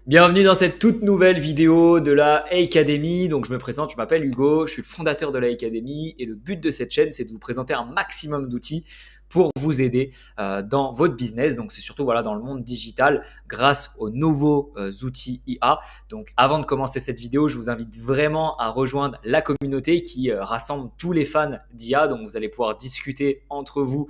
Bienvenue dans cette toute nouvelle vidéo de la Academy. Donc je me présente, je m'appelle Hugo, je suis le fondateur de la Academy et le but de cette chaîne c'est de vous présenter un maximum d'outils pour vous aider dans votre business. Donc c'est surtout dans le monde digital grâce aux nouveaux outils IA. Donc avant de commencer cette vidéo, je vous invite vraiment à rejoindre la communauté qui rassemble tous les fans d'IA. Donc vous allez pouvoir discuter entre vous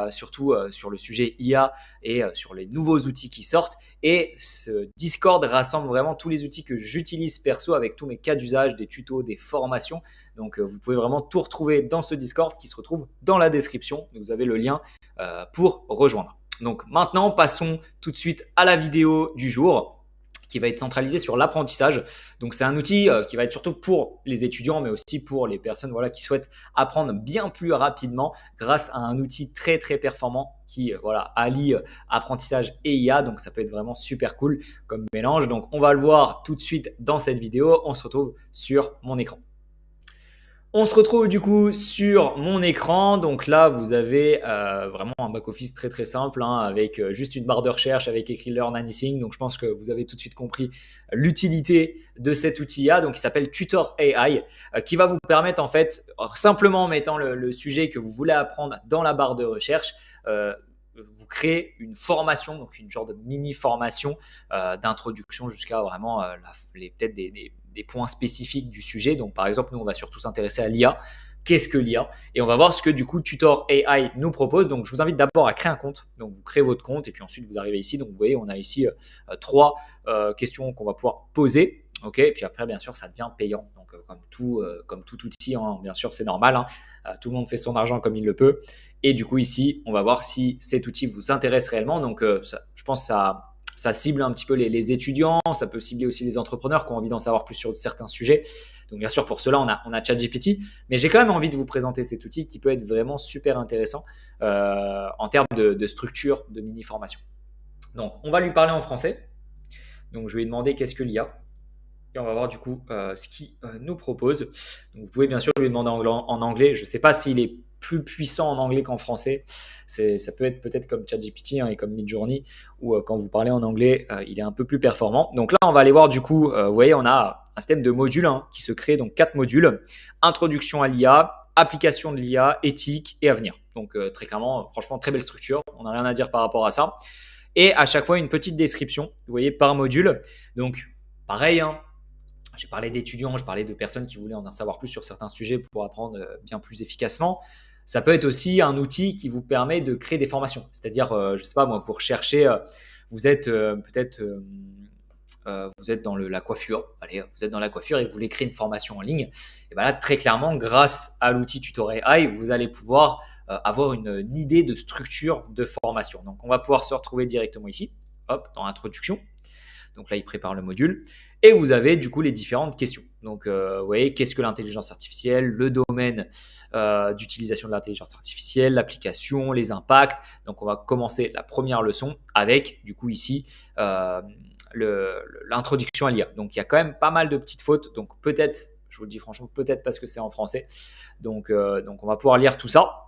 surtout sur le sujet IA et sur les nouveaux outils qui sortent. Et ce Discord rassemble vraiment tous les outils que j'utilise perso avec tous mes cas d'usage, des tutos, des formations. Donc, vous pouvez vraiment tout retrouver dans ce Discord qui se retrouve dans la description. Vous avez le lien pour rejoindre. Donc, maintenant, passons tout de suite à la vidéo du jour qui va être centralisée sur l'apprentissage. Donc, c'est un outil qui va être surtout pour les étudiants, mais aussi pour les personnes qui souhaitent apprendre bien plus rapidement grâce à un outil très, très performant qui allie apprentissage et IA. Donc, ça peut être vraiment super cool comme mélange. Donc, on va le voir tout de suite dans cette vidéo. On se retrouve sur mon écran. On se retrouve du coup sur mon écran. Donc là, vous avez vraiment un back-office très très simple avec juste une barre de recherche avec écrit Learn Anything. Donc je pense que vous avez tout de suite compris l'utilité de cet outil-là. Donc il s'appelle Tutor AI qui va vous permettre en fait, simplement en mettant le sujet que vous voulez apprendre dans la barre de recherche, vous créez une formation, donc une genre de mini-formation d'introduction jusqu'à vraiment peut-être des points spécifiques du sujet. Donc, par exemple, nous, on va surtout s'intéresser à l'IA. Qu'est-ce que l'IA? Et on va voir ce que, du coup, Tutor AI nous propose. Donc, je vous invite d'abord à créer un compte. Donc, vous créez votre compte et puis ensuite, vous arrivez ici. Donc, vous voyez, on a ici trois questions qu'on va pouvoir poser. OK, et puis après, bien sûr, ça devient payant. Donc, comme tout outil, bien sûr, c'est normal. Tout le monde fait son argent comme il le peut. Et du coup, ici, on va voir si cet outil vous intéresse réellement. Donc, je pense que ça cible un petit peu les étudiants. Ça peut cibler aussi les entrepreneurs qui ont envie d'en savoir plus sur certains sujets. Donc, bien sûr, pour cela, on a ChatGPT. Mais j'ai quand même envie de vous présenter cet outil qui peut être vraiment super intéressant en termes de structure de mini-formation. Donc, on va lui parler en français. Donc, je vais lui demander qu'est-ce que l'IA. Et on va voir du coup ce qu'il nous propose. Donc, vous pouvez bien sûr lui demander en anglais. Je ne sais pas s'il est plus puissant en anglais qu'en français. Ça peut être peut-être comme ChatGPT et comme Midjourney, où quand vous parlez en anglais, il est un peu plus performant. Donc là, on va aller voir du coup, vous voyez, on a un système de modules qui se crée, donc 4 modules. Introduction à l'IA, application de l'IA, éthique et avenir. Donc très clairement, franchement, très belle structure. On n'a rien à dire par rapport à ça. Et à chaque fois, une petite description, vous voyez, par module. Donc, pareil, j'ai parlé d'étudiants, je parlais de personnes qui voulaient en savoir plus sur certains sujets pour apprendre bien plus efficacement. Ça peut être aussi un outil qui vous permet de créer des formations. C'est-à-dire, je ne sais pas, moi, vous recherchez, vous êtes peut-être, vous êtes dans la coiffure. Allez, vous êtes dans la coiffure et vous voulez créer une formation en ligne. Et bien là, très clairement, grâce à l'outil Tutor AI, vous allez pouvoir avoir une idée de structure de formation. Donc, on va pouvoir se retrouver directement ici, hop, dans l'introduction. Donc là, il prépare le module. Et vous avez du coup les différentes questions. Donc, vous voyez, qu'est-ce que l'intelligence artificielle, le domaine d'utilisation de l'intelligence artificielle, l'application, les impacts. Donc, on va commencer la première leçon avec, du coup, ici, l'introduction à l'IA. Donc, il y a quand même pas mal de petites fautes. Donc, peut-être, je vous le dis franchement, peut-être parce que c'est en français. Donc, on va pouvoir lire tout ça.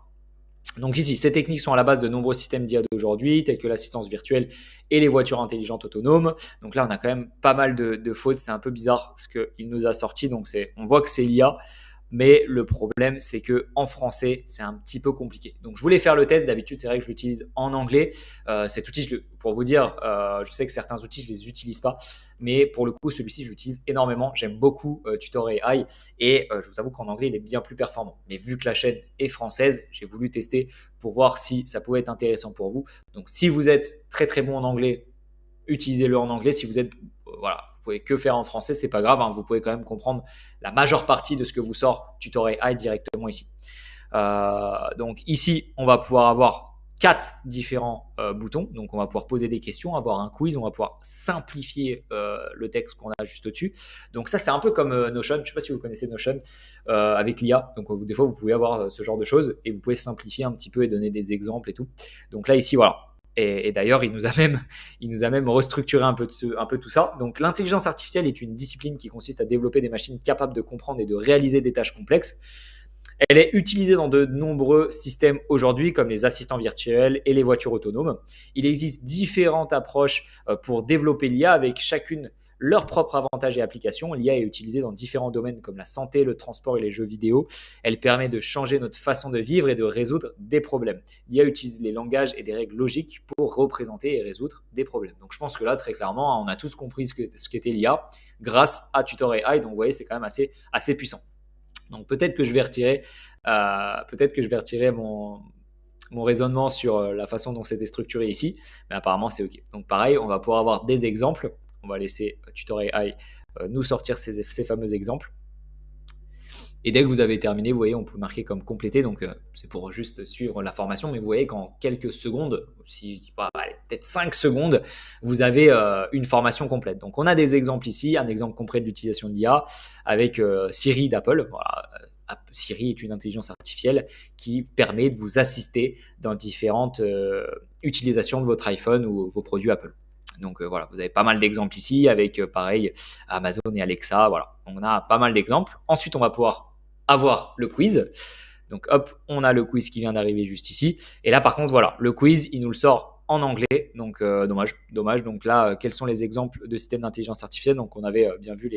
Donc ici, ces techniques sont à la base de nombreux systèmes d'IA d'aujourd'hui, tels que l'assistance virtuelle et les voitures intelligentes autonomes. Donc là, on a quand même pas mal de fautes. C'est un peu bizarre ce qu'il nous a sorti. Donc on voit que c'est l'IA, mais le problème, c'est que en français, c'est un petit peu compliqué. Donc je voulais faire le test. D'habitude, c'est vrai que je l'utilise en anglais. Cet outil, pour vous dire, je sais que certains outils, je les utilise pas, mais pour le coup, celui-ci, je l'utilise énormément. J'aime beaucoup Tutor AI et je vous avoue qu'en anglais, il est bien plus performant. Mais vu que la chaîne est française, j'ai voulu tester pour voir si ça pouvait être intéressant pour vous. Donc, si vous êtes très très bon en anglais, utilisez-le en anglais. Si vous êtes, vous pouvez que faire en français, c'est pas grave. Vous pouvez quand même comprendre la majeure partie de ce que vous sort Tutor AI directement ici. Donc ici, on va pouvoir avoir 4 différents boutons. Donc, on va pouvoir poser des questions, avoir un quiz, on va pouvoir simplifier le texte qu'on a juste au-dessus. Donc, ça, c'est un peu comme Notion. Je ne sais pas si vous connaissez Notion avec l'IA. Donc, des fois, vous pouvez avoir ce genre de choses et vous pouvez simplifier un petit peu et donner des exemples et tout. Donc là, ici, voilà. Et d'ailleurs, il nous a même restructuré un peu tout ça. Donc, l'intelligence artificielle est une discipline qui consiste à développer des machines capables de comprendre et de réaliser des tâches complexes. Elle est utilisée dans de nombreux systèmes aujourd'hui, comme les assistants virtuels et les voitures autonomes. Il existe différentes approches pour développer l'IA avec chacune leurs propres avantages et applications. L'IA est utilisée dans différents domaines comme la santé, le transport et les jeux vidéo. Elle permet de changer notre façon de vivre et de résoudre des problèmes. L'IA utilise les langages et des règles logiques pour représenter et résoudre des problèmes. Donc je pense que là, très clairement, on a tous compris ce qu'était l'IA grâce à Tutor AI. Donc vous voyez, c'est quand même assez puissant. Donc peut-être que je vais retirer mon raisonnement sur la façon dont c'était structuré ici, mais apparemment c'est OK. Donc pareil, on va pouvoir avoir des exemples. On va laisser Tutor AI nous sortir ces fameux exemples. Et dès que vous avez terminé, vous voyez, on peut marquer comme complété. Donc, c'est pour juste suivre la formation. Mais vous voyez qu'en quelques secondes, si je dis pas, allez, peut-être 5 secondes, vous avez une formation complète. Donc, on a des exemples ici. Un exemple concret de l'utilisation de l'IA avec Siri d'Apple. Voilà. Siri est une intelligence artificielle qui permet de vous assister dans différentes utilisations de votre iPhone ou vos produits Apple. Donc voilà, vous avez pas mal d'exemples ici avec pareil Amazon et Alexa. Voilà, on a pas mal d'exemples. Ensuite, on va pouvoir avoir le quiz. Donc hop, on a le quiz qui vient d'arriver juste ici. Et là, par contre, voilà, le quiz, il nous le sort en anglais. Donc dommage. Donc là, quels sont les exemples de systèmes d'intelligence artificielle? Donc on avait bien vu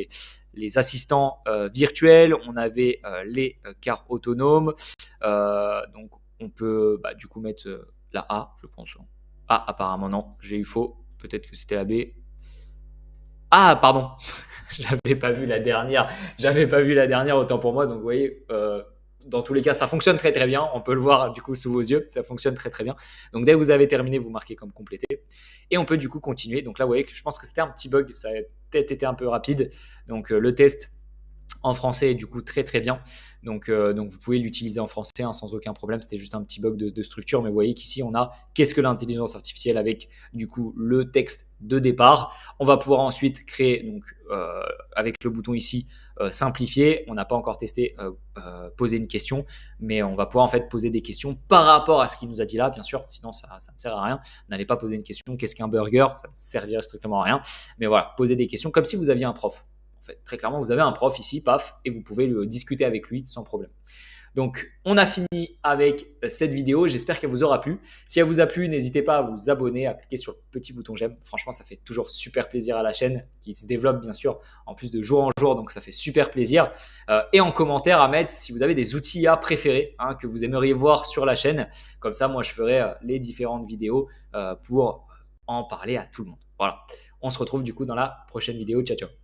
les assistants virtuels, on avait les cars autonomes. Donc on peut du coup mettre la A, je pense. Ah, apparemment non, j'ai eu faux. Peut-être que c'était la B. Ah, pardon. J'avais pas vu la dernière. Autant pour moi. Donc, vous voyez, dans tous les cas, ça fonctionne très très bien. On peut le voir du coup sous vos yeux. Ça fonctionne très très bien. Donc, dès que vous avez terminé, vous marquez comme complété. Et on peut du coup continuer. Donc là, vous voyez que je pense que c'était un petit bug. Ça a peut-être été un peu rapide. Donc, le test en français est du coup très très bien. Donc vous pouvez l'utiliser en français sans aucun problème. C'était juste un petit bug de structure. Mais vous voyez qu'ici, on a qu'est-ce que l'intelligence artificielle avec du coup le texte de départ. On va pouvoir ensuite créer, donc avec le bouton ici, simplifier. On n'a pas encore testé poser une question, mais on va pouvoir en fait poser des questions par rapport à ce qu'il nous a dit là, bien sûr. Sinon, ça ne sert à rien. N'allez pas poser une question, qu'est-ce qu'un burger? Ça ne servirait strictement à rien. Mais voilà, poser des questions comme si vous aviez un prof. En fait, très clairement, vous avez un prof ici, paf, et vous pouvez discuter avec lui sans problème. Donc, on a fini avec cette vidéo. J'espère qu'elle vous aura plu. Si elle vous a plu, n'hésitez pas à vous abonner, à cliquer sur le petit bouton j'aime. Franchement, ça fait toujours super plaisir à la chaîne qui se développe, bien sûr, en plus de jour en jour. Donc, ça fait super plaisir. Et en commentaire à mettre si vous avez des outils IA préférés que vous aimeriez voir sur la chaîne. Comme ça, moi, je ferai les différentes vidéos pour en parler à tout le monde. Voilà. On se retrouve du coup dans la prochaine vidéo. Ciao, ciao.